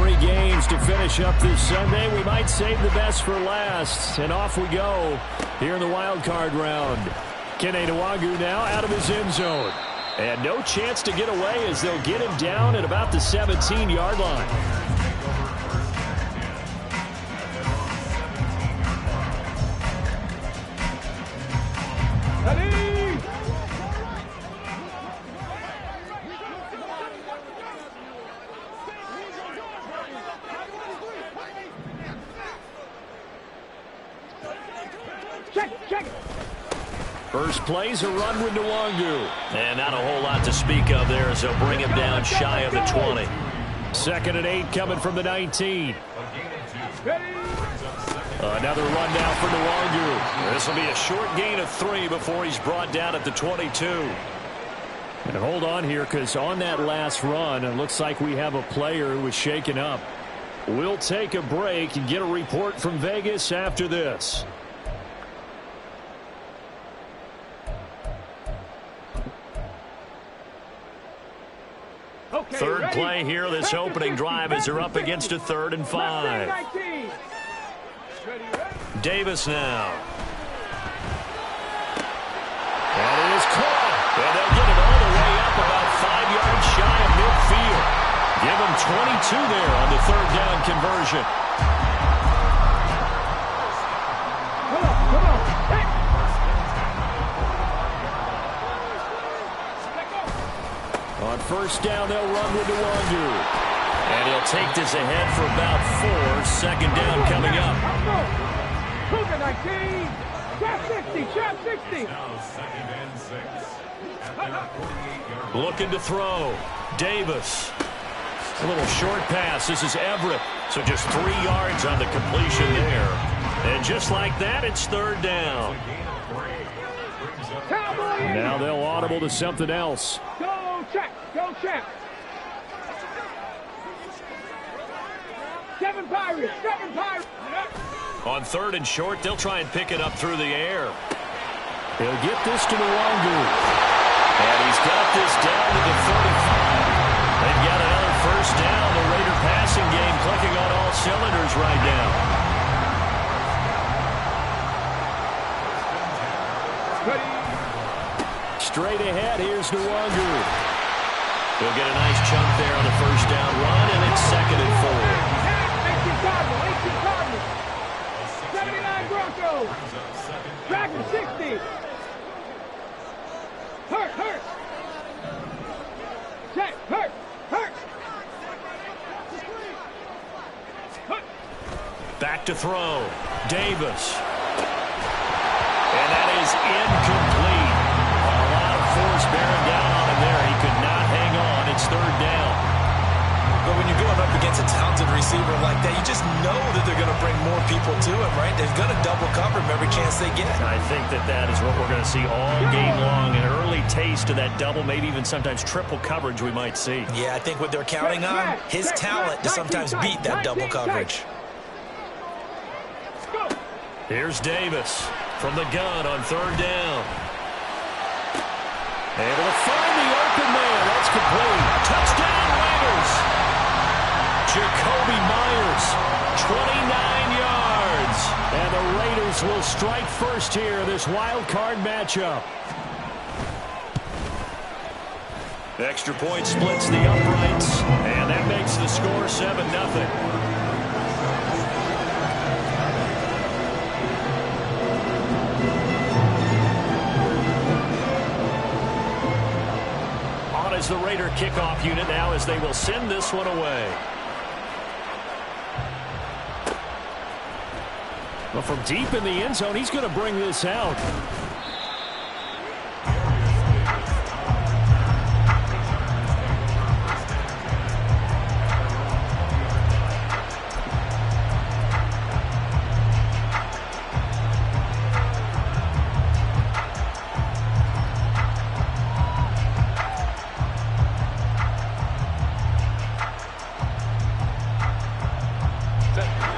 3 games to finish up this Sunday. We might save the best for last. And off we go here in the wild card round. Kene Nwagu now out of his end zone. And no chance to get away as they'll get him down at about the 17-yard line. First play's a run with Nwagu. And not a whole lot to speak of there as they'll bring him down shy of the 20. 2nd and 8 coming from the 19. Another run down for Nwagu. This will be a short gain of 3 before he's brought down at the 22. And hold on here, because on that last run, it looks like we have a player who was shaken up. We'll take a break and get a report from Vegas after this. Third play here, this opening drive, as they're up against a 3rd and 5. Davis now. And it is caught. And they'll get it all the way up about 5 yards shy of midfield. Give him 22 there on the 3rd down conversion. Come on. Hey. On 1st down, they'll run with Nwagu. And he'll take this ahead for about 4. 2nd down coming up. Cougar 19. Shot 60. Shot 60. Looking to throw. Davis. A little short pass. This is Everett. So just 3 yards on the completion there. And just like that, it's 3rd down. Now they'll audible to something else. Go check. Go check. 7 Pirates. 7 Pirates. On 3rd and short, they'll try and pick it up through the air. They'll get this to Nwagu. And he's got this down to the 35. They've got another 1st down. The Raider passing game clicking on all cylinders right now. Straight ahead, here's Nwagu. He'll get a nice chunk there on the 1st down run, and it's 2nd and 4. 18 Cardinals. 79 Broncos. Dragon 60. Hurt. Check. Hurt. Back to throw. Davis. And that is incomplete. A lot of force bearing down on him there. He could not hang on. It's 3rd down. But when you're going up against a talented receiver like that, you just know that they're going to bring more people to him, right? They're going to double cover him every chance they get. I think that is what we're going to see all game long. An early taste of that double, maybe even sometimes triple coverage we might see. Yeah, I think what they're counting on, his talent to sometimes beat that double coverage. Here's Davis from the gun on 3rd down. Able to find the open man. That's complete. Touchdown Raiders. Jacoby Myers, 29 yards. And the Raiders will strike first here, this wild card matchup. Extra point splits the uprights, and that makes the score 7-0. As the Raider kickoff unit now, as they will send this one away. Well, from deep in the end zone, he's going to bring this out.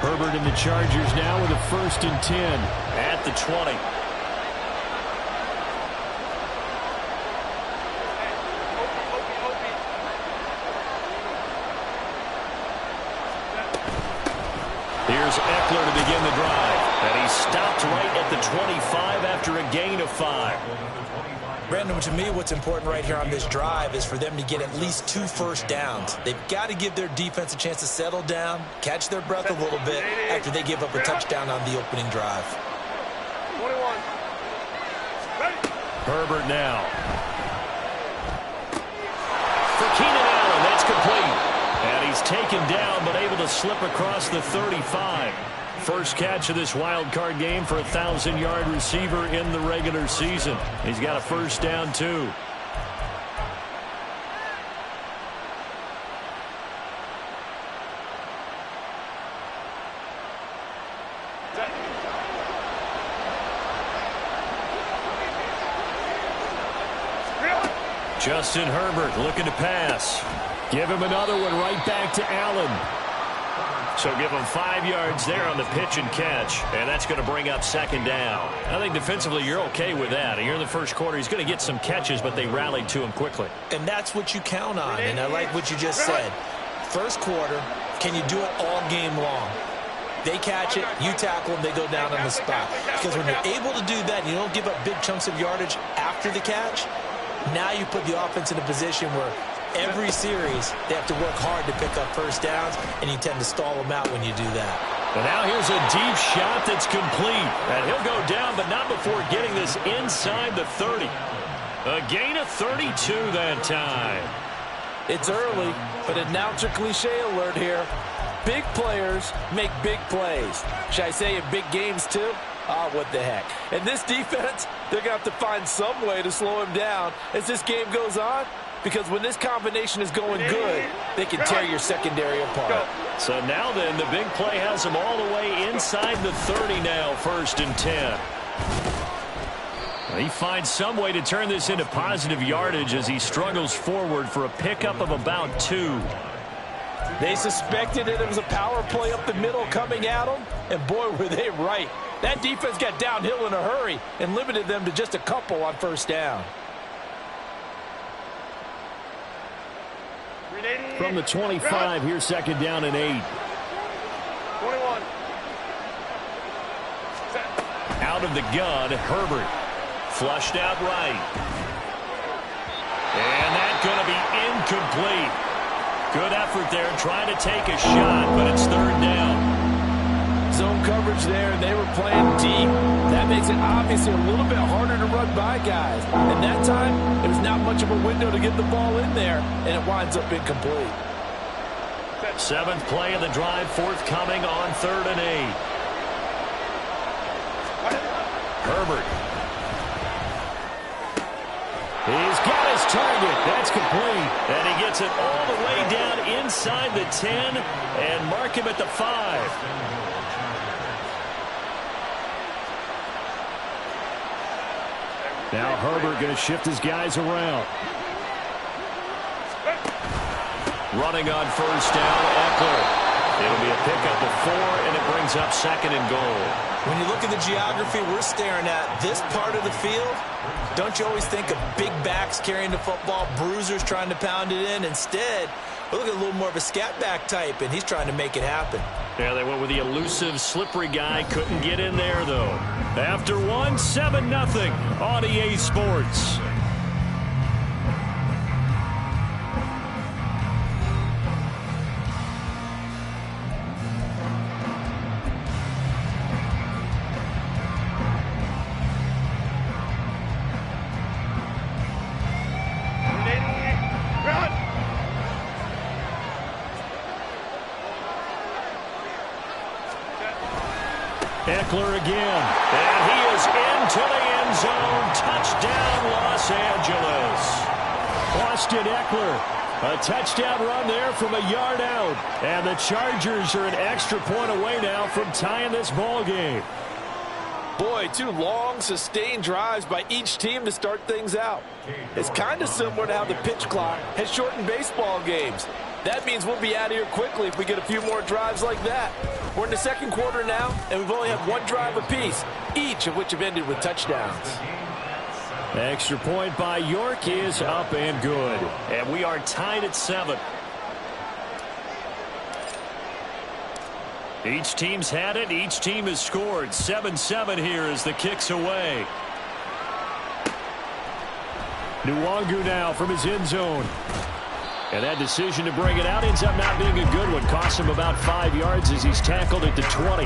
Herbert and the Chargers now with a 1st and 10. At the 20. 25 after a gain of 5. Brandon, to me, what's important right here on this drive is for them to get at least 2 first downs. They've got to give their defense a chance to settle down, catch their breath a little bit after they give up a touchdown on the opening drive. 21. Herbert now. For Keenan Allen, that's complete. And he's taken down, but able to slip across the 35. First catch of this wild card game for a 1,000-yard receiver in the regular season. He's got a first down, too. Justin Herbert looking to pass. Give him another one right back to Allen. So give him 5 yards there on the pitch and catch, and that's going to bring up second down. I think defensively you're okay with that. Here in the first quarter, he's going to get some catches, but they rallied to him quickly. And that's what you count on, and I like what you just said. First quarter, can you do it all game long? They catch it, you tackle them, they go down on the spot. Because when you're able to do that, you don't give up big chunks of yardage after the catch, now you put the offense in a position where every series they have to work hard to pick up first downs, and you tend to stall them out when you do that. And now here's a deep shot that's complete. And he'll go down, but not before getting this inside the 30. A gain of 32 that time. It's early, but announcer cliche alert here. Big players make big plays. Should I say in big games too? Ah, what the heck. And this defense, they're going to have to find some way to slow him down as this game goes on, because when this combination is going good, they can tear your secondary apart. So now then, the big play has him all the way inside the 30 now, 1st and 10. He finds some way to turn this into positive yardage as he struggles forward for a pickup of about 2. They suspected it was a power play up the middle coming at them, and boy, were they right. That defense got downhill in a hurry and limited them to just a couple on first down. From the 25, here's second down and 8. 21. Out of the gun, Herbert. Flushed out right. And that's going to be incomplete. Good effort there trying to take a shot, but it's 3rd down. Zone coverage there, and they were playing deep. That makes it obviously a little bit harder to run by guys. And that time, it was not much of a window to get the ball in there, and it winds up incomplete. 7th play of the drive, forthcoming on 3rd and 8. Herbert. He's got his target. That's complete. And he gets it all the way down inside the 10 and mark him at the 5. Now Herbert going to shift his guys around. Running on first down, Eckler. It'll be a pickup of 4, and it brings up 2nd and goal. When you look at the geography we're staring at, this part of the field, don't you always think of big backs carrying the football, bruisers trying to pound it in? Instead, we're looking at a little more of a scat back type, and he's trying to make it happen. Yeah, they went with the elusive, slippery guy. Couldn't get in there, though. After 1, 7-0 on EA Sports. Eckler again, and he is into the end zone. Touchdown, Los Angeles. Austin Eckler, a touchdown run there from a yard out. And the Chargers are an extra point away now from tying this ball game. Boy, 2 long, sustained drives by each team to start things out. It's kind of similar to how the pitch clock has shortened baseball games. That means we'll be out of here quickly if we get a few more drives like that. We're in the 2nd quarter now, and we've only had 1 drive apiece, each of which have ended with touchdowns. Extra point by York is up and good. And we are tied at 7. Each team's had it. Each team has scored. 7-7 here as the kick's away. Nwangu now from his end zone. And that decision to bring it out ends up not being a good one. Costs him about 5 yards as he's tackled at the 20.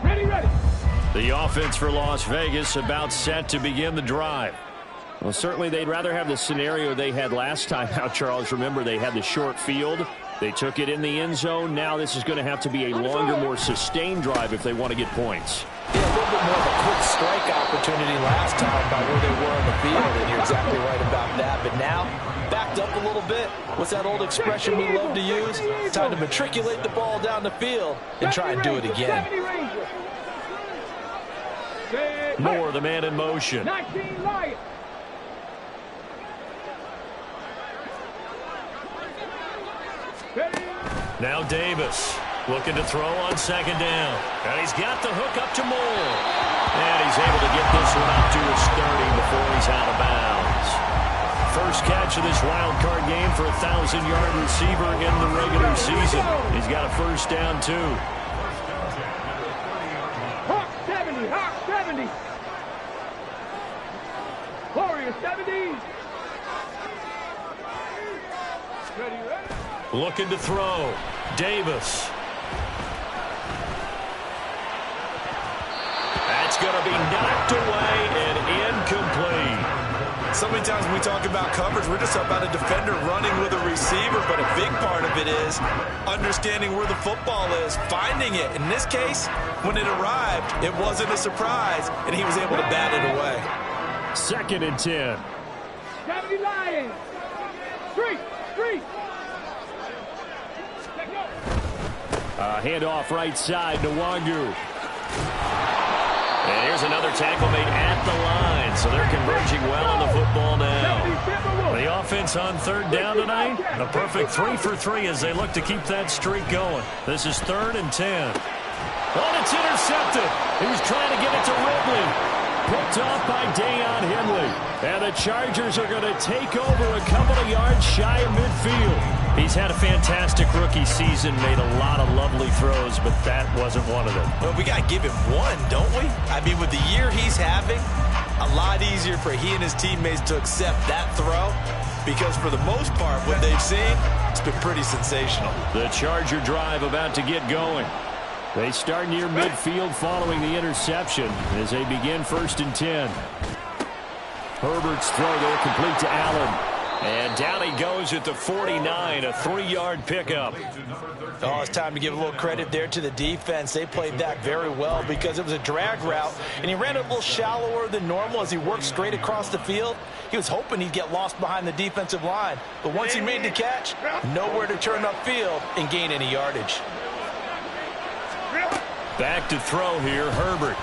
Ready. The offense for Las Vegas about set to begin the drive. Well, certainly they'd rather have the scenario they had last time out, Charles. Remember, they had the short field. They took it in the end zone. Now this is going to have to be a longer, more sustained drive if they want to get points. Yeah, a little bit more of a quick strike opportunity last time by where they were on the field, and you're exactly right about that. But now, backed up a little bit. What's that old expression we love to use? Time to matriculate the ball down the field and try and do it again. Moore, the man in motion. 19 Lions. Now Davis looking to throw on second down. And he's got the hook up to Moore. And he's able to get this one up to his 30 before he's out of bounds. First catch of this wild card game for a 1,000-yard receiver in the regular season. He's got a first down, too. Hawk 70. Hawk 70. Warrior 70. Ready. Looking to throw. Davis. That's going to be knocked away and incomplete. So many times when we talk about coverage, we're just about a defender running with a receiver, but a big part of it is understanding where the football is, finding it. In this case, when it arrived, it wasn't a surprise, and he was able to bat it away. 2nd and 10. 70 Lions. Street. Handoff right side, Nwangu. And here's another tackle made at the line, so they're converging well on the football now. The offense on third down tonight, a perfect 3 for 3 as they look to keep that streak going. This is 3rd and 10. Oh, it's intercepted. He was trying to get it to Ridley. Picked off by Deion Henley. And the Chargers are going to take over a couple of yards shy of midfield. He's had a fantastic rookie season, made a lot of lovely throws, but that wasn't one of them. Well, we got to give him one, don't we? I mean, with the year he's having, a lot easier for he and his teammates to accept that throw because for the most part, what they've seen, it's been pretty sensational. The Charger drive about to get going. They start near midfield following the interception as they begin 1st and 10. Herbert's throw there complete to Allen. And down he goes at the 49, a 3-yard pickup. Oh, it's time to give a little credit there to the defense. They played that very well because it was a drag route, and he ran it a little shallower than normal as he worked straight across the field. He was hoping he'd get lost behind the defensive line, but once he made the catch, nowhere to turn upfield and gain any yardage. Back to throw here, Herbert.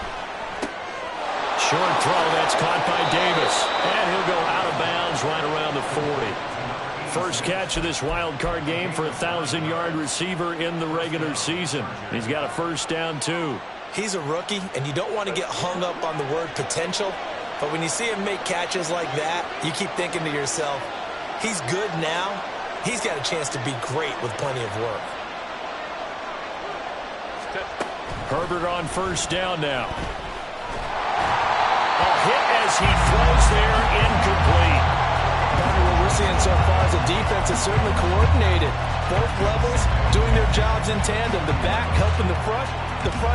Short throw, that's caught by Davis. And he'll go out of bounds right around the 40. First catch of this wild card game for a 1,000-yard receiver in the regular season. He's got a first down, too. He's a rookie, and you don't want to get hung up on the word potential. But when you see him make catches like that, you keep thinking to yourself, he's good now. He's got a chance to be great with plenty of work. Herbert on first down now. A hit as he throws there, incomplete. What we're seeing so far is the defense is certainly coordinated. Both levels doing their jobs in tandem. The back helping the front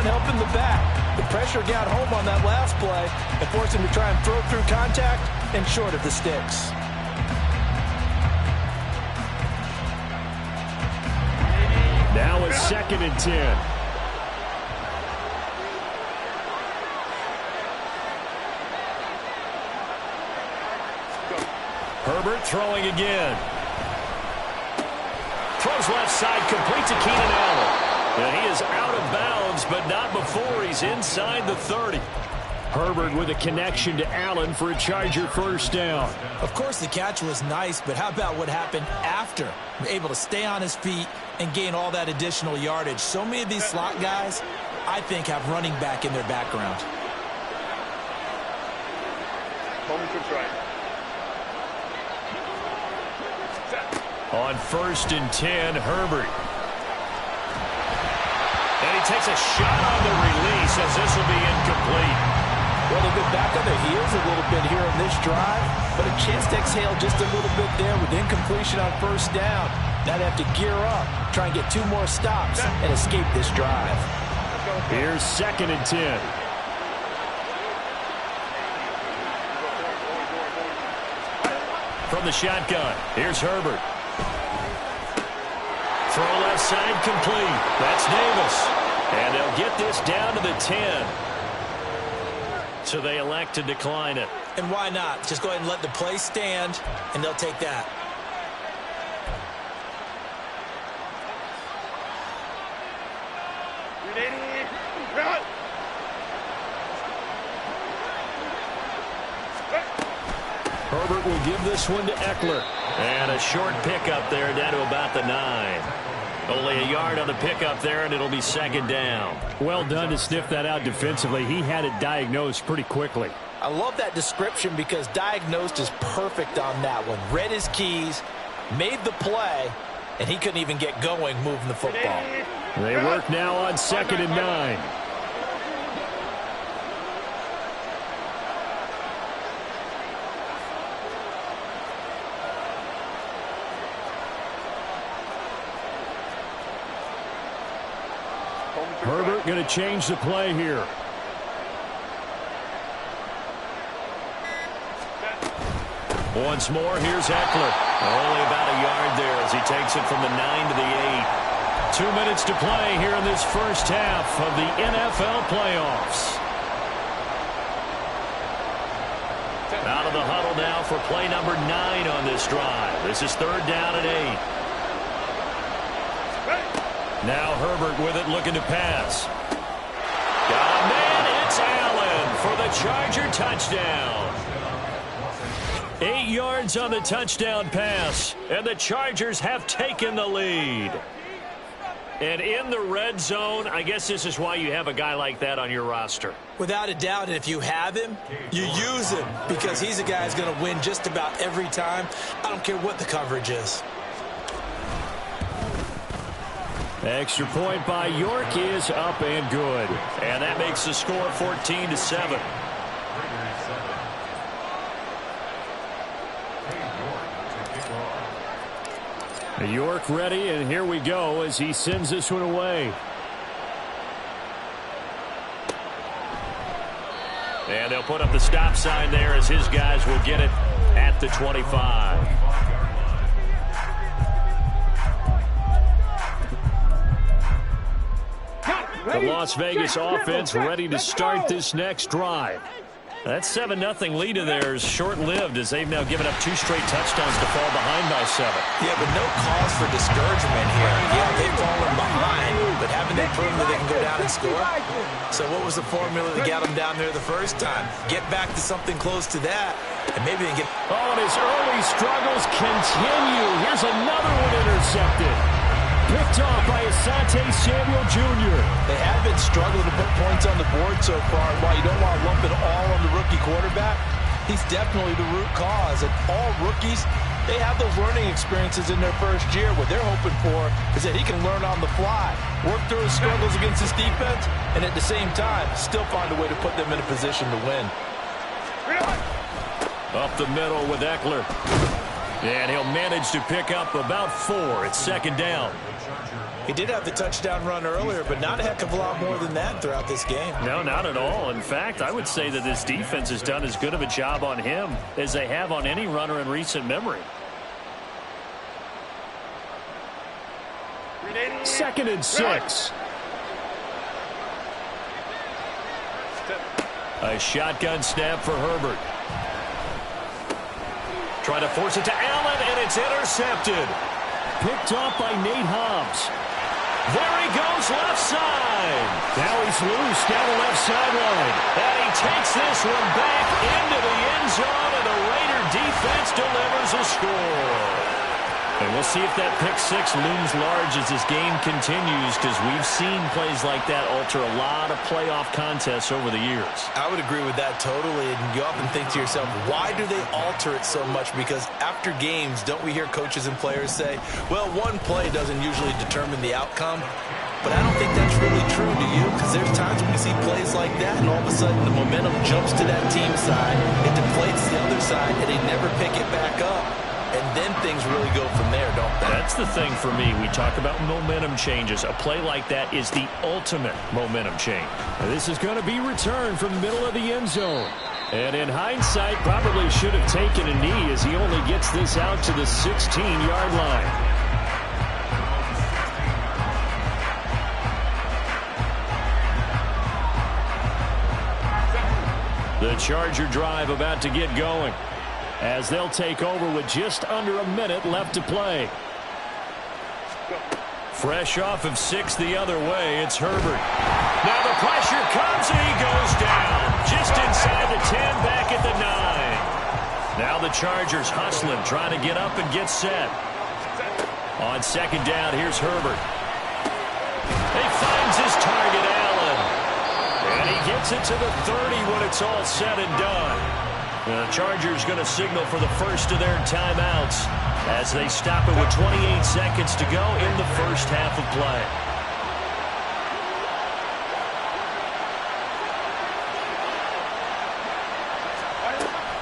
helping the back. The pressure got home on that last play and forced him to try and throw through contact and short of the sticks. Now a 2nd and 10. Herbert throwing again. Throws left side, complete to Keenan Allen. And he is out of bounds, but not before he's inside the 30. Herbert with a connection to Allen for a Charger first down. Of course, the catch was nice, but how about what happened after? Able to stay on his feet and gain all that additional yardage. So many of these slot guys, I think, have running back in their background. Moment to try. On 1st and 10, Herbert. And he takes a shot on the release as this will be incomplete. Well, they've been back on their heels a little bit here in this drive, but a chance to exhale just a little bit there with incompletion on 1st down. Now they have to gear up, try and get 2 more stops, and escape this drive. Here's 2nd and 10. From the shotgun, here's Herbert. Throw left side complete. That's Davis. And they'll get this down to the 10. So they elect to decline it. And why not? Just go ahead and let the play stand, and they'll take that. Herbert will give this one to Eckler. And a short pickup there down to about the 9. Only a yard on the pickup there, and it'll be 2nd down. Well done to sniff that out defensively. He had it diagnosed pretty quickly. I love that description because diagnosed is perfect on that one. Read his keys, made the play, and he couldn't even get going moving the football. They work now on 2nd and 9. Herbert going to change the play here. Once more, here's Eckler. Only about a yard there as he takes it from the 9 to the 8. 2 minutes to play here in this first half of the NFL playoffs. Out of the huddle now for play number 9 on this drive. This is 3rd down and 8. Now Herbert with it, looking to pass. Got a man, it's Allen for the Charger touchdown. 8 yards on the touchdown pass, and the Chargers have taken the lead. And in the red zone, I guess this is why you have a guy like that on your roster. Without a doubt, and if you have him, you use him because he's a guy who's going to win just about every time. I don't care what the coverage is. Extra point by York is up and good. And that makes the score 14-7. York ready, and here we go as he sends this one away. And they'll put up the stop sign there as his guys will get it at the 25. The Las Vegas offense ready to start this next drive. That 7-0 lead of theirs short-lived as they've now given up 2 straight touchdowns to fall behind by 7. Yeah, but no cause for discouragement here. Yeah, they've fallen behind, but haven't they proven that they can go down and score? So what was the formula that got them down there the first time? Get back to something close to that, and maybe they can get... Oh, and his early struggles continue. Here's another one intercepted. Picked off by Asante Samuel Jr. They have been struggling to put points on the board so far. While you don't want to lump it all on the rookie quarterback, he's definitely the root cause. And all rookies, they have those learning experiences in their first year. What they're hoping for is that he can learn on the fly, work through his struggles against his defense, and at the same time, still find a way to put them in a position to win. Up the middle with Eckler. And he'll manage to pick up about 4. It's 2nd down. He did have the touchdown run earlier, but not a heck of a lot more than that throughout this game. No, not at all. In fact, I would say that this defense has done as good of a job on him as they have on any runner in recent memory. 2nd and 6. A shotgun snap for Herbert. Trying to force it to Allen, and it's intercepted. Picked off by Nate Hobbs. There he goes, left side. Now he's loose down the left sideline. And he takes this one back into the end zone, and the Raider defense delivers a score. And we'll see if that pick six looms large as this game continues, because we've seen plays like that alter a lot of playoff contests over the years. I would agree with that totally. And you often think to yourself, why do they alter it so much? Because after games, don't we hear coaches and players say, well, one play doesn't usually determine the outcome. But I don't think that's really true, do you? Because there's times when we see plays like that, and all of a sudden the momentum jumps to that team side, it deflates the other side, and they never pick it back up. And then things really go from there, don't they? That's the thing for me. We talk about momentum changes. A play like that is the ultimate momentum change. This is going to be returned from the middle of the end zone. And in hindsight, probably should have taken a knee as he only gets this out to the 16-yard line. The Charger drive about to get going, as they'll take over with just under a minute left to play. Fresh off of 6 the other way, it's Herbert. Now the pressure comes and he goes down. Just inside the 10, back at the 9. Now the Chargers hustling, trying to get up and get set. On second down, here's Herbert. He finds his target, Allen. And he gets it to the 30 when it's all said and done. The Chargers going to signal for the first of their timeouts as they stop it with 28 seconds to go in the first half of play.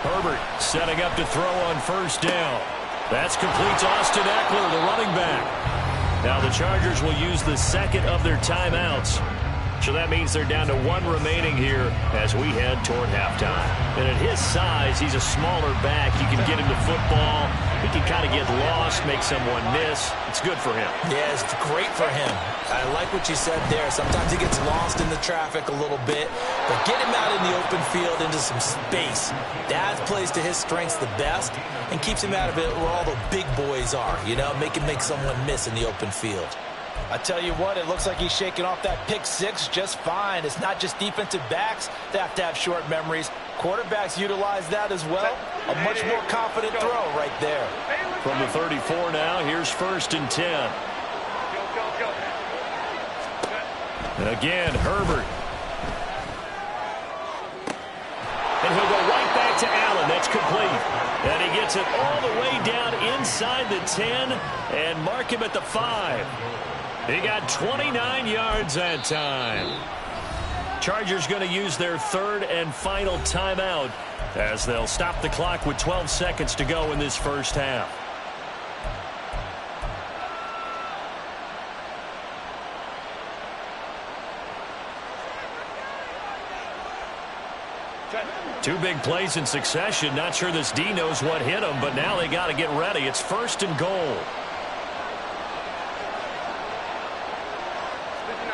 Herbert setting up to throw on first down. That's complete to Austin Eckler, the running back. Now the Chargers will use the second of their timeouts. So that means they're down to 1 remaining here as we head toward halftime. And at his size, he's a smaller back. You can get him the football. He can kind of get lost, make someone miss. It's good for him. Yeah, it's great for him. I like what you said there. Sometimes he gets lost in the traffic a little bit, but get him out in the open field into some space. That plays to his strengths the best and keeps him out of it where all the big boys are, you know, make someone miss in the open field. I tell you what, it looks like he's shaking off that pick six just fine. It's not just defensive backs that have to have short memories. Quarterbacks utilize that as well. A much more confident throw right there. From the 34 now, here's first and 10. Again, Herbert. And he'll go right back to Allen. That's complete. And he gets it all the way down inside the 10 and mark him at the 5. He got 29 yards that time. Chargers going to use their third and final timeout as they'll stop the clock with 12 seconds to go in this first half. Two big plays in succession. Not sure this D knows what hit him, but now they got to get ready. It's first and goal.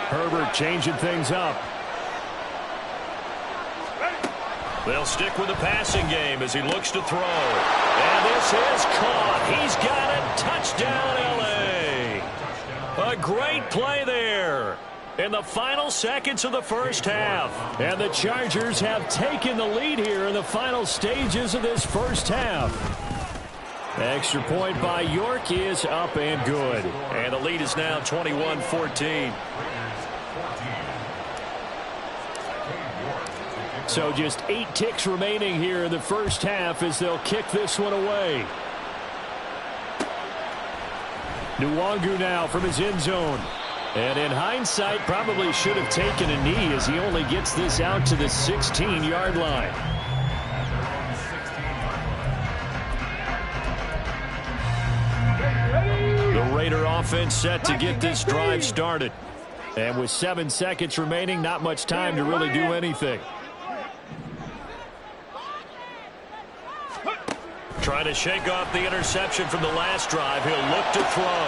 Herbert changing things up. They'll stick with the passing game as he looks to throw. And this is caught. He's got it. Touchdown, L.A. A great play there in the final seconds of the first half. And the Chargers have taken the lead here in the final stages of this first half. Extra point by York is up and good. And the lead is now 21-14. So just 8 ticks remaining here in the first half as they'll kick this one away. Nwangu now from his end zone. And in hindsight, probably should have taken a knee as he only gets this out to the 16-yard line. The Raider offense set to get this drive started. And with 7 seconds remaining, not much time to really do anything. Trying to shake off the interception from the last drive. He'll look to throw.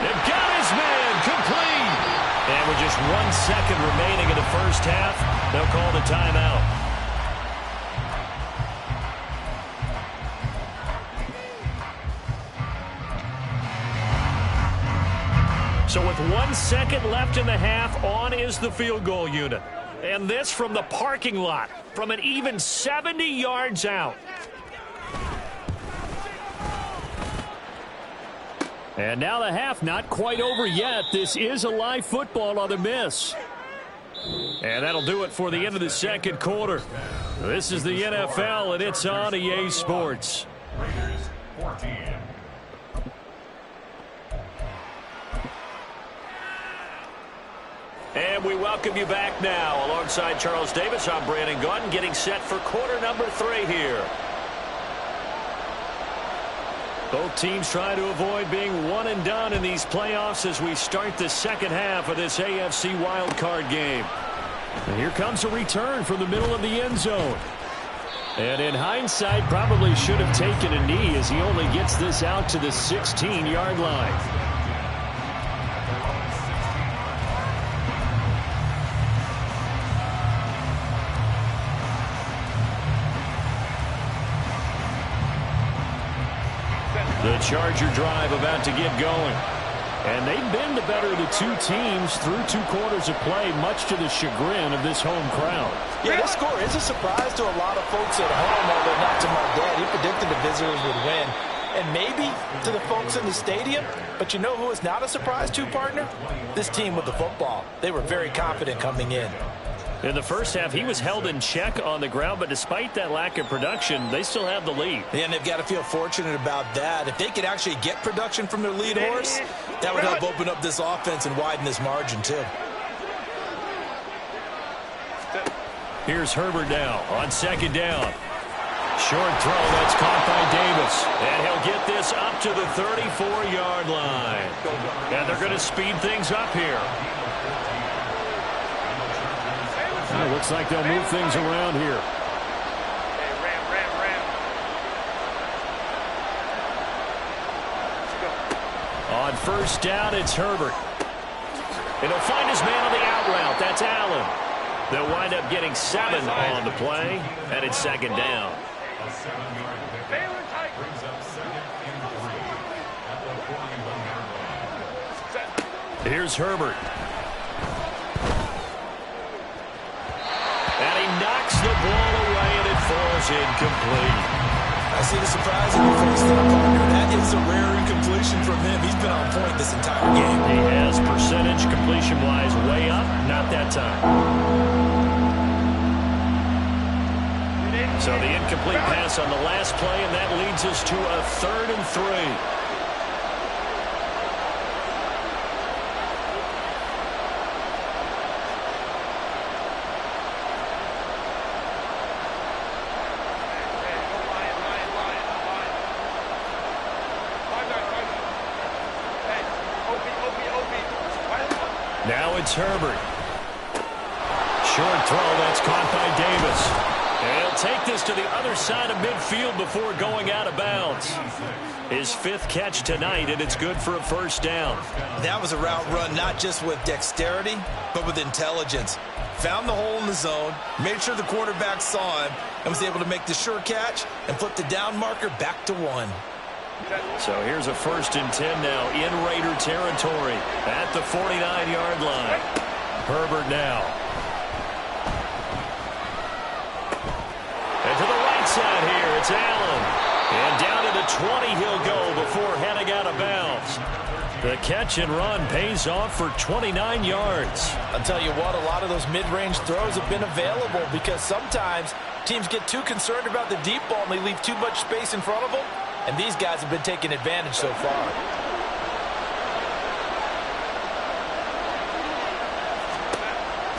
They've got his man complete. And with just 1 second remaining in the first half, they'll call the timeout. So with 1 second left in the half, on is the field goal unit. And this from the parking lot, from an even 70 yards out. And now the half not quite over yet. This is a live football on the miss. And that'll do it for the end of the second quarter. This is the NFL, and it's on EA Sports. And we welcome you back now. Alongside Charles Davis, I'm Brandon Gaudin, getting set for quarter number 3 here. Both teams try to avoid being one and done in these playoffs as we start the second half of this AFC Wildcard game. And here comes a return from the middle of the end zone. And in hindsight, probably should have taken a knee as he only gets this out to the 16-yard line. The Charger drive about to get going. And they've been the better of the two teams through 2 quarters of play, much to the chagrin of this home crowd. Yeah, this score is a surprise to a lot of folks at home, although not to my dad. He predicted the visitors would win. And maybe to the folks in the stadium. But you know who is not a surprise to, partner? This team with the football. They were very confident coming in. In the first half, he was held in check on the ground, but despite that lack of production, they still have the lead. And they've got to feel fortunate about that. If they could actually get production from their lead horse, that would help open up this offense and widen this margin, too. Here's Herbert now on second down. Short throw, that's caught by Davis. And he'll get this up to the 34-yard line. And they're going to speed things up here. It looks like they'll move things around here. On first down, it's Herbert. And he'll find his man on the out route. That's Allen. They'll wind up getting 7 on the play, and it's second down. Here's Herbert. And he knocks the ball away, and it falls incomplete. I see the surprise in your face there, partner. That is a rare incompletion from him. He's been on point this entire game. He has percentage completion-wise way up, not that time. So the incomplete pass on the last play, and that leads us to a 3rd and 3. Now it's Herbert. Short throw, that's caught by Davis. And he'll take this to the other side of midfield before going out of bounds. His 5th catch tonight, and it's good for a first down. That was a route run not just with dexterity, but with intelligence. Found the hole in the zone, made sure the quarterback saw him, and was able to make the sure catch and flip the down marker back to 1. So here's a 1st and 10 now in Raider territory at the 49-yard line. Herbert now. And to the right side here, it's Allen. And down to the 20 he'll go before heading out of bounds. The catch and run pays off for 29 yards. I'll tell you what, a lot of those mid-range throws have been available because sometimes teams get too concerned about the deep ball and they leave too much space in front of them. And these guys have been taking advantage so far.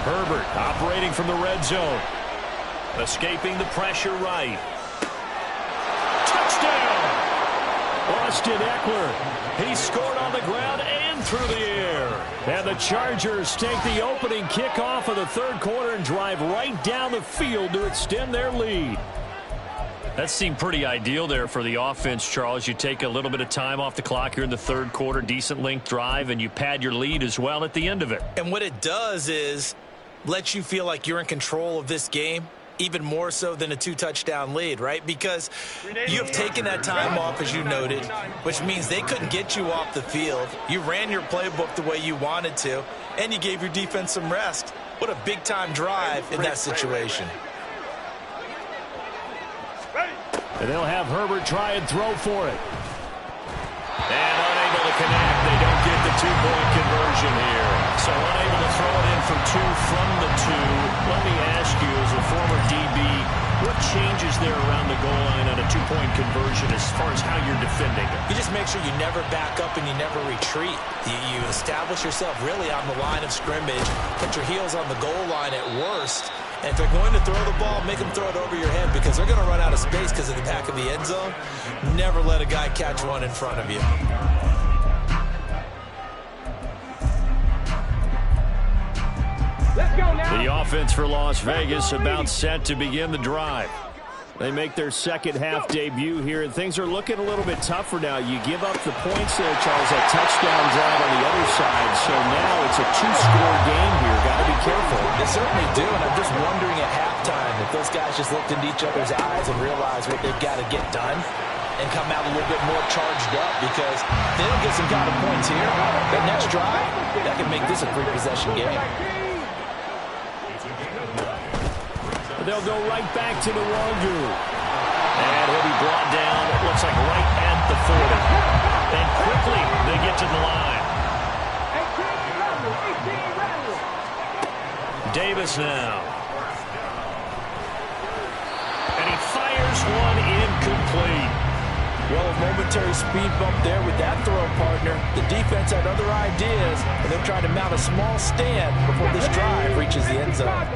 Herbert operating from the red zone. Escaping the pressure right. Touchdown! Austin Eckler. He scored on the ground and through the air. And the Chargers take the opening kickoff of the 3rd quarter and drive right down the field to extend their lead. That seemed pretty ideal there for the offense, Charles. You take a little bit of time off the clock here in the 3rd quarter, decent length drive, and you pad your lead as well at the end of it. And what it does is let you feel like you're in control of this game, even more so than a 2-touchdown lead, right? Because you have taken that time off, as you noted, which means they couldn't get you off the field. You ran your playbook the way you wanted to, and you gave your defense some rest. What a big-time drive in that situation. And they'll have Herbert try and throw for it. And unable to connect. They don't get the two-point conversion here. So unable to throw it in for two from the two. Let me ask you, as a former DB, what changes there around the goal line on a two-point conversion as far as how you're defending it? You just make sure you never back up and you never retreat. You establish yourself really on the line of scrimmage, put your heels on the goal line at worst, and if they're going to throw the ball, make them throw it over your head because they're going to run out of space because of the back of the end zone. Never let a guy catch one in front of you. Let's go now. The offense for Las Vegas about set to begin the drive. They make their second half debut here, and things are looking a little bit tougher now. You give up the points there, Charles, that touchdown drive on the other side. So now it's a two-score game here. Got to be careful. They certainly do, and I'm just wondering at halftime if those guys just looked into each other's eyes and realized what they've got to get done and come out a little bit more charged up, because if they don't get some kind of points here, the next drive, that can make this a three-possession game. They'll go right back to Nwangu. And he'll be brought down, it looks like right at the 40. And quickly they get to the line. 18 Davis now. And he fires one incomplete. Well, a momentary speed bump there with that throw, partner. The defense had other ideas, and they're trying to mount a small stand before this drive reaches the end zone.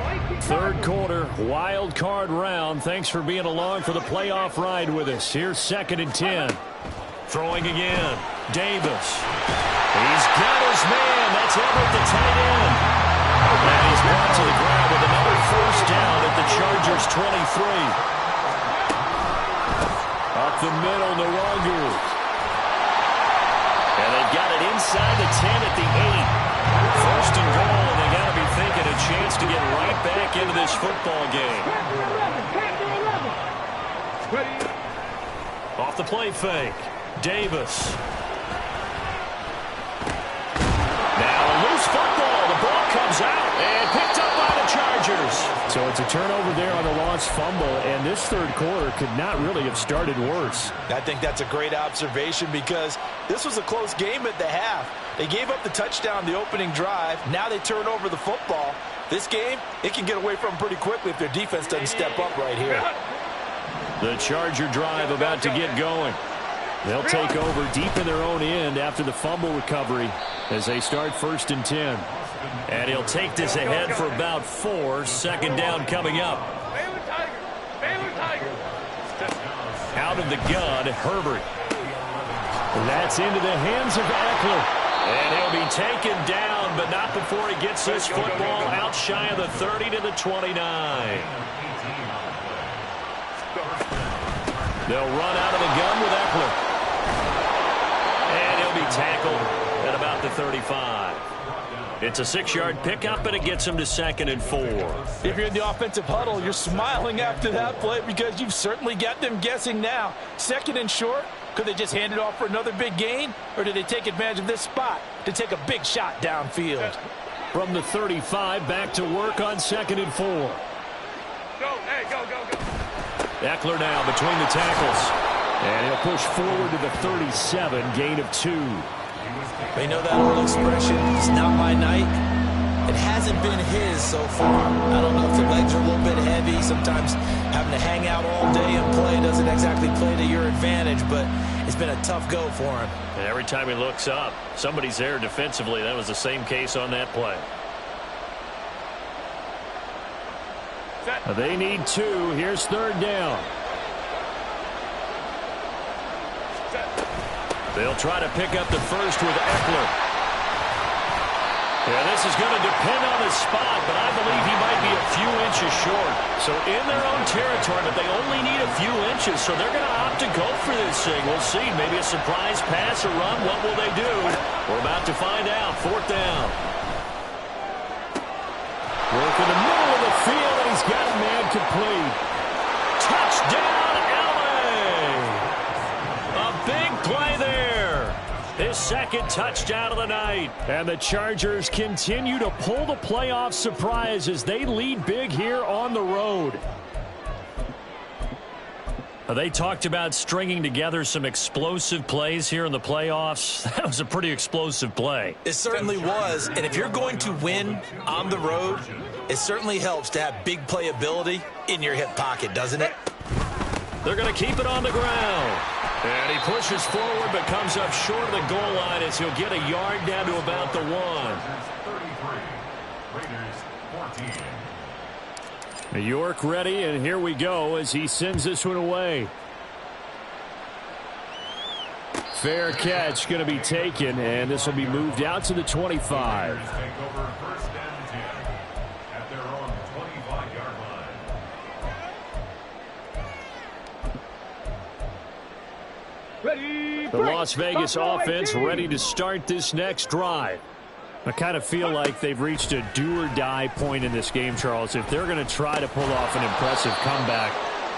Third quarter, wild card round. Thanks for being along for the playoff ride with us. Here's 2nd and 10. Throwing again. Davis. He's got his man. That's Everett, the tight end. And he's brought to the ground with another first down at the Chargers' 23. Up the middle, Nwangu. And they've got it inside the 10 at the 8. First and goal, and they got to be thinking a chance to get right back into this football game. Off the play fake. Davis. Now a loose football. The ball comes out and picked up by the Chargers. So it's a turnover there on the lost fumble, and this third quarter could not really have started worse. I think that's a great observation, because this was a close game at the half. They gave up the touchdown the opening drive. Now they turn over the football. This game, it can get away from them pretty quickly if their defense doesn't step up right here. The Charger drive about to get going. They'll take over deep in their own end after the fumble recovery as they start 1st and 10. And he'll take this ahead for about 4. Second down coming up. Out of the gun, Herbert. That's into the hands of Eckler. And he'll be taken down, but not before he gets this football out shy of the 30 to the 29. They'll run out of the gun with Eckler. And he'll be tackled at about the 35. It's a 6-yard pickup, and it gets him to 2nd and 4. If you're in the offensive huddle, you're smiling after that play, because you've certainly got them guessing now. 2nd and short, could they just hand it off for another big gain, or do they take advantage of this spot to take a big shot downfield? From the 35, back to work on 2nd and 4. Go, hey, go. Eckler now between the tackles. And he'll push forward to the 37, gain of 2. They know that old expression, it's not my night. It hasn't been his so far. I don't know if the legs are a little bit heavy. Sometimes having to hang out all day and play doesn't exactly play to your advantage, but it's been a tough go for him. And every time he looks up, somebody's there defensively. That was the same case on that play. They need 2. Here's 3rd down. They'll try to pick up the first with Eckler. Yeah, this is going to depend on the spot, but I believe he might be a few inches short. So in their own territory, but they only need a few inches, so they're going to opt to go for this thing. We'll see. Maybe a surprise pass or run. What will they do? We're about to find out. 4th down. Work in the middle of the field, and he's got a man complete. Touchdown, LA! A big play there. His 2nd touchdown of the night. And the Chargers continue to pull the playoff surprise as they lead big here on the road. They talked about stringing together some explosive plays here in the playoffs. That was a pretty explosive play. It certainly was, and if you're going to win on the road, it certainly helps to have big playability in your hip pocket, doesn't it? They're going to keep it on the ground. And he pushes forward but comes up short of the goal line as he'll get a yard down to about the 1. York ready, and here we go as he sends this one away. Fair catch going to be taken, and this will be moved out to the 25. The Las Vegas offense ready to start this next drive. I kind of feel like they've reached a do-or-die point in this game, Charles. If they're going to try to pull off an impressive comeback,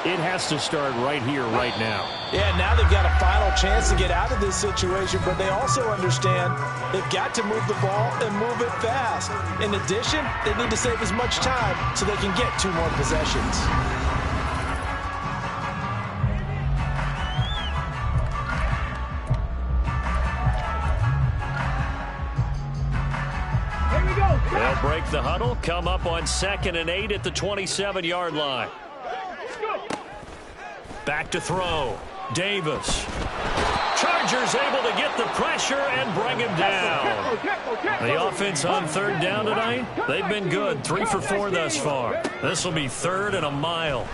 it has to start right here, right now. Yeah, now they've got a final chance to get out of this situation, but they also understand they've got to move the ball and move it fast. In addition, they need to save as much time so they can get 2 more possessions. They'll break the huddle, come up on 2nd and 8 at the 27-yard line. Back to throw. Davis. Chargers able to get the pressure and bring him down. The offense on 3rd down tonight, they've been good. 3 for 4 thus far. This will be 3rd and a mile.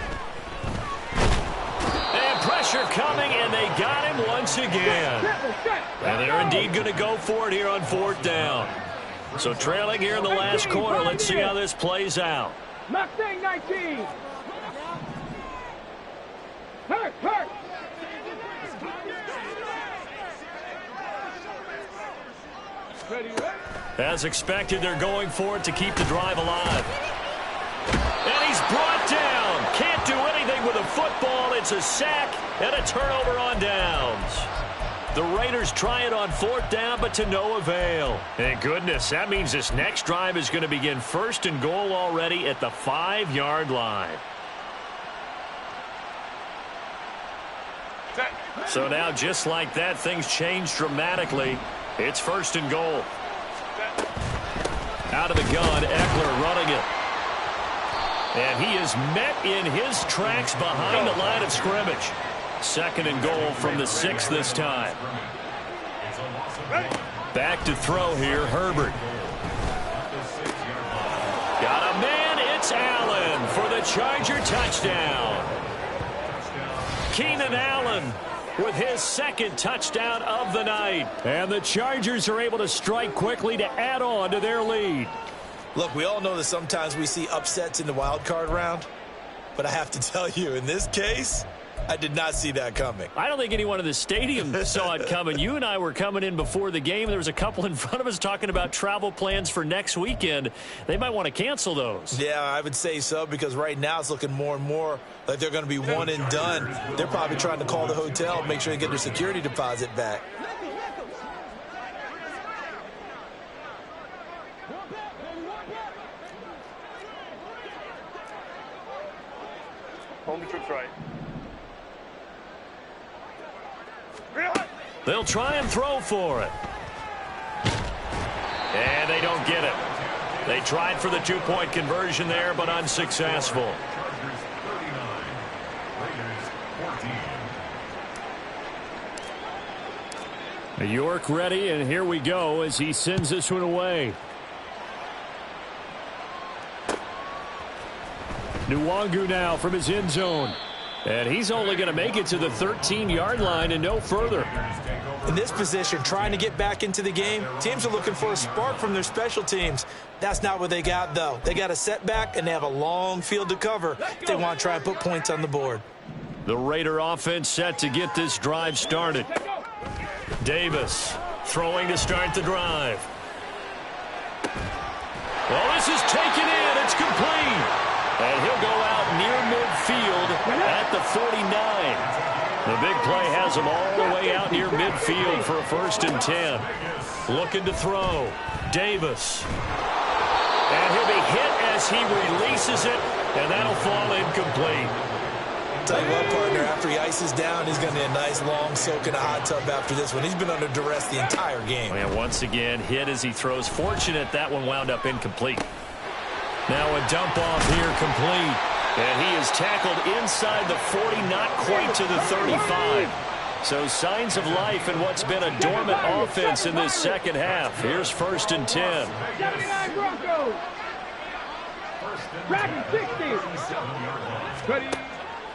And pressure coming, and they got him once again. And they're indeed going to go for it here on 4th down. So trailing here in the last quarter. Let's see how this plays out. Mustang 19. Hurt. As expected, they're going for it to keep the drive alive. And he's brought down. Can't do anything with a football. It's a sack and a turnover on downs. The Raiders try it on 4th down, but to no avail. Thank goodness, that means this next drive is going to begin 1st and goal already at the 5-yard line. So now, just like that, things change dramatically. It's 1st and goal. Out of the gun, Eckler running it. And he is met in his tracks behind the line of scrimmage. 2nd and goal from the 6 this time. Back to throw here, Herbert. Got a man, it's Allen for the Charger touchdown. Keenan Allen with his 2nd touchdown of the night. And the Chargers are able to strike quickly to add on to their lead. Look, we all know that sometimes we see upsets in the wild card round, but I have to tell you, in this case, I did not see that coming. I don't think anyone in the stadium saw it coming. You and I were coming in before the game. There was a couple in front of us talking about travel plans for next weekend. They might want to cancel those. Yeah, I would say so, because right now it's looking more and more like they're going to be one and done. They're probably trying to call the hotel, make sure they get their security deposit back. Home troops right. They'll try and throw for it. And they don't get it. They tried for the 2-point conversion there, but unsuccessful. York ready, and here we go as he sends this one away. Nwangu now from his end zone. And he's only going to make it to the 13-yard line and no further. In this position, trying to get back into the game, teams are looking for a spark from their special teams. That's not what they got, though. They got a setback, and they have a long field to cover if they want to try and put points on the board. The Raider offense set to get this drive started. Davis throwing to start the drive. Well, this is taken in. It's complete. And he'll go out near midfield at the 49. The big play has him all the way out near midfield for a 1st and 10. Looking to throw. Davis. And he'll be hit as he releases it, and that'll fall incomplete. Tell you what, partner, after he ices down, he's going to need a nice long soak in a hot tub after this one. He's been under duress the entire game. And once again, hit as he throws. Fortunate that one wound up incomplete. Now a dump off here complete. And he is tackled inside the 40, not quite to the 35. So signs of life in what's been a dormant offense in this second half. Here's 1st and 10. 79 Broncos. Dragon 60.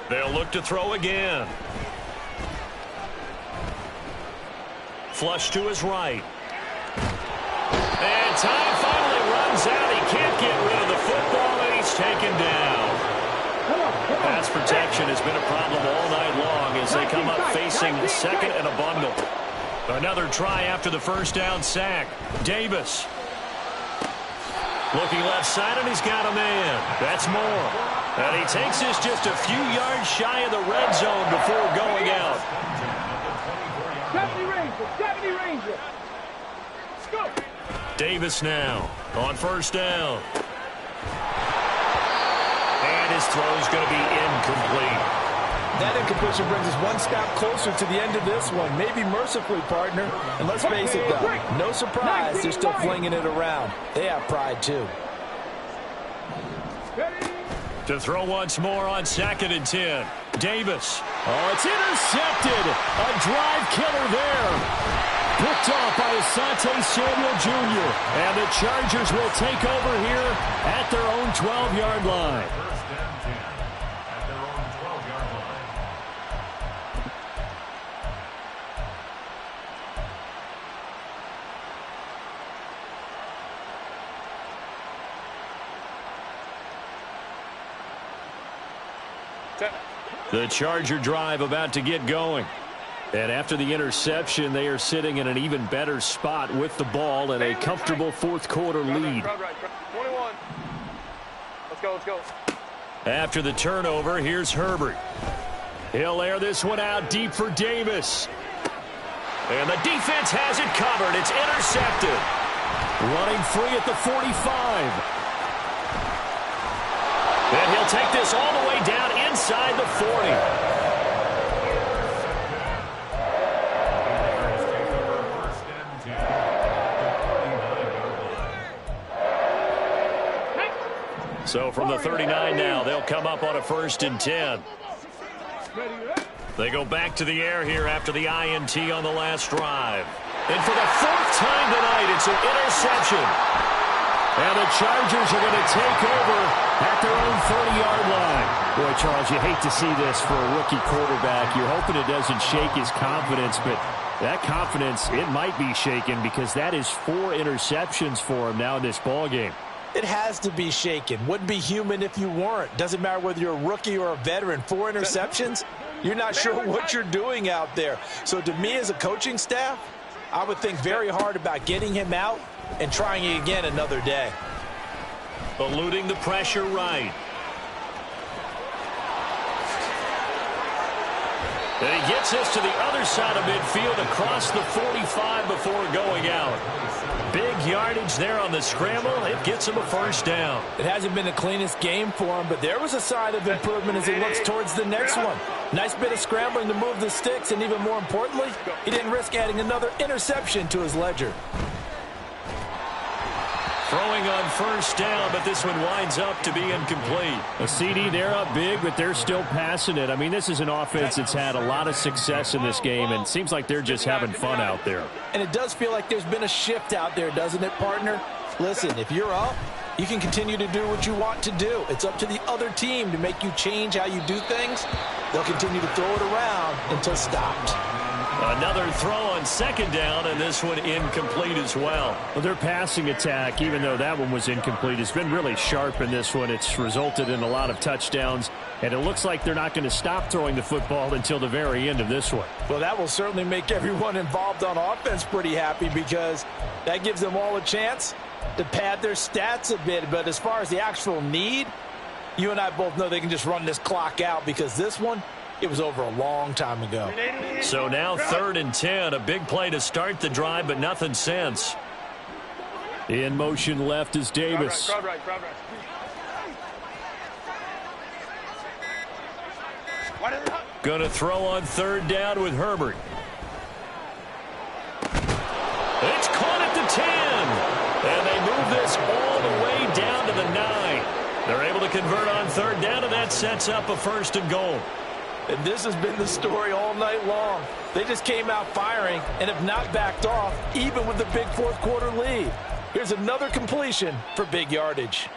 They'll look to throw again. Flush to his right. And time finally runs out. He can't get rid of the football, and he's taken down. Pass protection has been a problem all night long as they come up facing second and a bundle. Another try after the first down sack. Davis. Looking left side, and he's got a man. That's more. And he takes this just a few yards shy of the red zone before going out. 70 Ranger, 70 Ranger. Let's go. Davis now on first down. And his throw is going to be incomplete. That incompletion brings us one step closer to the end of this one. Maybe mercifully, partner. And let's face it, though, no surprise, they're still flinging it around. They have pride, too. To throw once more on 2nd and 10. Davis. Oh, it's intercepted. A drive killer there. Picked off by Asante Samuel Jr. And the Chargers will take over here at their own 12-yard line. The Charger drive about to get going. And after the interception, they are sitting in an even better spot with the ball and a comfortable fourth quarter lead. 21. Let's go, let's go. After the turnover, here's Herbert. He'll air this one out deep for Davis. And the defense has it covered. It's intercepted. Running free at the 45. And he'll take this all the way down inside the 40. So from the 39 now, they'll come up on a 1st and 10. They go back to the air here after the INT on the last drive. And for the 4th time tonight, it's an interception. And the Chargers are going to take over at their own 30-yard line. Boy, Charles, you hate to see this for a rookie quarterback. You're hoping it doesn't shake his confidence, but that confidence, it might be shaken because that is 4 interceptions for him now in this ballgame. It has to be shaken. Wouldn't be human if you weren't. Doesn't matter whether you're a rookie or a veteran. 4 interceptions, you're not sure what you're doing out there. So to me as a coaching staff, I would think very hard about getting him out and trying it again another day. Eluding the pressure right. And he gets this to the other side of midfield across the 45 before going out. Big yardage there on the scramble. It gets him a 1st down. It hasn't been the cleanest game for him, but there was a sign of improvement as he looks towards the next one. Nice bit of scrambling to move the sticks, and even more importantly, he didn't risk adding another interception to his ledger. Throwing on 1st down, but this one winds up to be incomplete. A CD, they're up big, but they're still passing it. I mean, this is an offense that's had a lot of success in this game, and it seems like they're just having fun out there. And it does feel like there's been a shift out there, doesn't it, partner? Listen, if you're up, you can continue to do what you want to do. It's up to the other team to make you change how you do things. They'll continue to throw it around until stopped. Another throw on 2nd down, and this one incomplete as well. Well, their passing attack, even though that one was incomplete, has been really sharp in this one. It's resulted in a lot of touchdowns, and it looks like they're not going to stop throwing the football until the very end of this one. Well, that will certainly make everyone involved on offense pretty happy because that gives them all a chance to pad their stats a bit. But as far as the actual need, you and I both know they can just run this clock out because this one, it was over a long time ago. So now 3rd and 10, a big play to start the drive, but nothing since. In motion left is Davis. Going to throw on third down with Herbert. It's caught at the 10. And they move this all the way down to the 9. They're able to convert on third down, and that sets up a 1st and goal. And this has been the story all night long. They just came out firing and have not backed off, even with the big fourth quarter lead. Here's another completion for big yardage.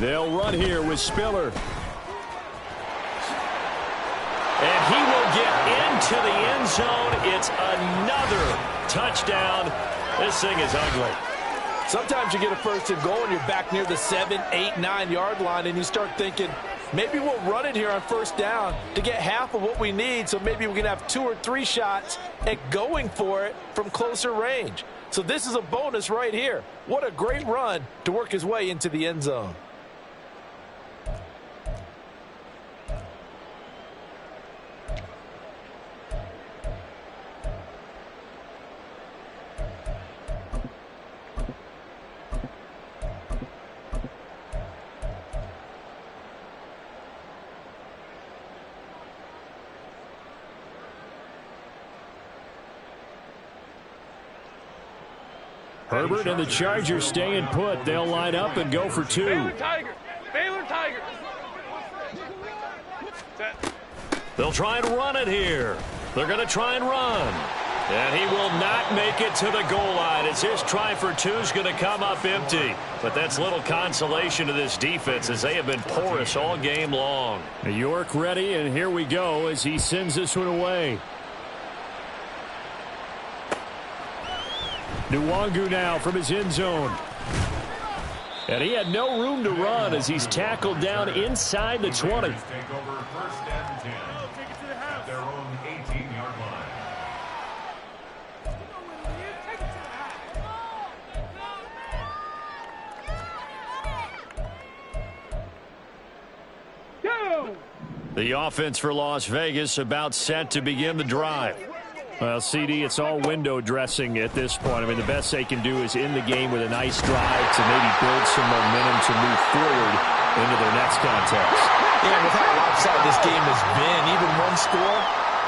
They'll run here with Spiller. And he will get into the end zone. It's another touchdown. This thing is ugly. Sometimes you get a 1st and goal and you're back near the 7, 8, 9-yard line, and you start thinking, maybe we'll run it here on 1st down to get half of what we need, so maybe we can have 2 or 3 shots at going for it from closer range. So this is a bonus right here. What a great run to work his way into the end zone. Herbert and the Chargers staying put. They'll line up and go for 2. Baylor Tigers. Baylor Tigers. They'll try and run it here. They're going to try and run. And he will not make it to the goal line as his try for 2 is going to come up empty. But that's little consolation to this defense as they have been porous all game long. York ready, and here we go as he sends this one away. Nwangu now from his end zone. And he had no room to run as he's tackled down inside the 20. Take over 1st and 10 at their own 18-yard line. The offense for Las Vegas about set to begin the drive. Well, CD, it's all window dressing at this point. I mean, the best they can do is end the game with a nice drive to maybe build some momentum to move forward into their next contest. Yeah, with how lopsided this game has been, even one score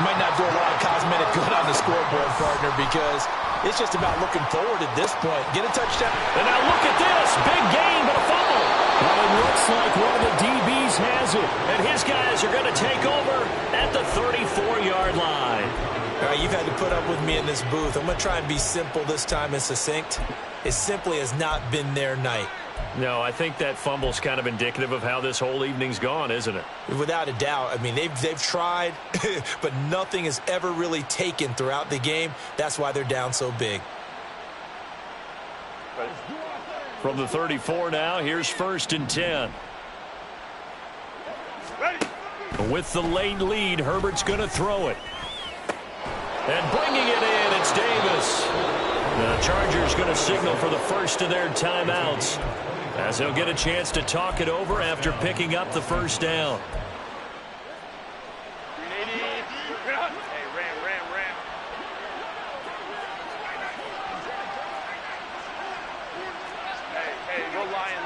might not do a lot of cosmetic good on the scoreboard, partner, because it's just about looking forward at this point. Get a touchdown. And now look at this. Big gain, but a fumble. Well, it looks like one of the DBs has it. And his guys are going to take over at the 34-yard line. All right, you've had to put up with me in this booth. I'm going to try and be simple this time and succinct. It simply has not been their night. No, I think that fumble's kind of indicative of how this whole evening's gone, isn't it? Without a doubt. I mean, they've tried, but nothing has ever really taken throughout the game. That's why they're down so big. From the 34 now, here's 1st and 10. With the late lead, Herbert's going to throw it. And bringing it in, it's Davis. The Chargers going to signal for the first of their timeouts as they'll get a chance to talk it over after picking up the 1st down. Hey, ram. Hey, go lion.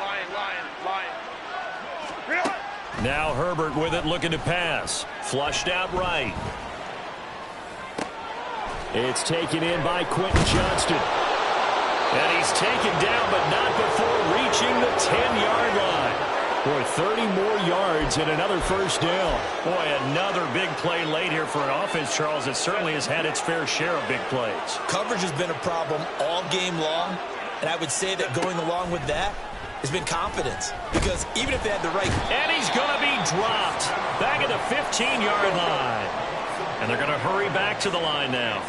Now Herbert with it, looking to pass. Flushed out right. It's taken in by Quentin Johnston. And he's taken down, but not before reaching the 10-yard line. Boy, 30 more yards and another 1st down. Boy, another big play late here for an offense, Charles, that certainly has had its fair share of big plays. Coverage has been a problem all game long, and I would say that going along with that has been confidence. Because even if they had the right... And he's going to be dropped back at the 15-yard line. And they're going to hurry back to the line now.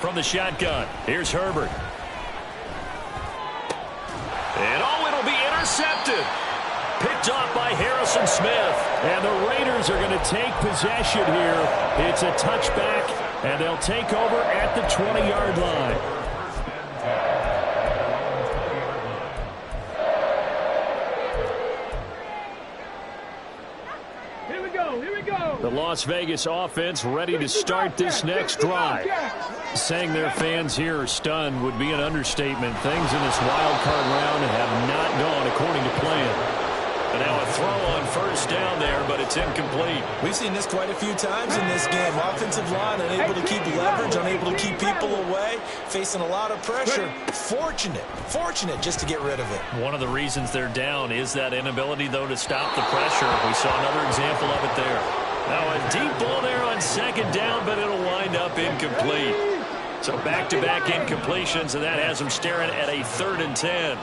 from the shotgun. Here's Herbert. And it'll be intercepted. Picked off by Harrison Smith. And the Raiders are going to take possession here. It's a touchback, and they'll take over at the 20-yard line. The Las Vegas offense ready to start this next drive. Saying their fans here are stunned would be an understatement. Things in this wild card round have not gone according to plan. And now a throw on first down there, but it's incomplete. We've seen this quite a few times in this game. Offensive line unable to keep leverage, unable to keep people away, facing a lot of pressure. Fortunate just to get rid of it. One of the reasons they're down is that inability, though, to stop the pressure. We saw another example of it there. Now a deep ball there on second down, but it'll wind up incomplete. So back-to-back incompletions, and that has them staring at a 3rd and 10.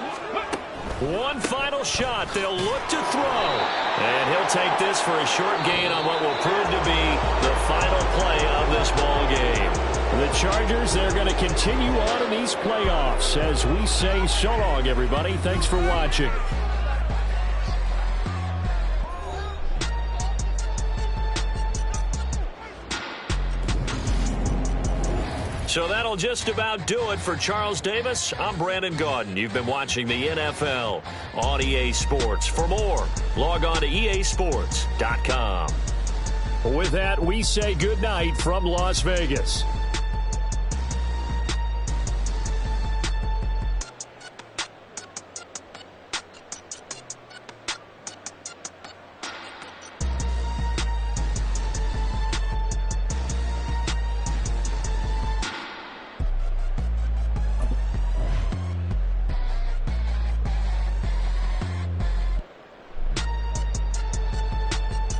One final shot. They'll look to throw. And he'll take this for a short gain on what will prove to be the final play of this ball game. The Chargers, they're going to continue on in these playoffs. As we say so long, everybody. Thanks for watching. So that'll just about do it for Charles Davis. I'm Brandon Gaudin. You've been watching the NFL on EA Sports. For more, log on to easports.com. With that, we say good night from Las Vegas.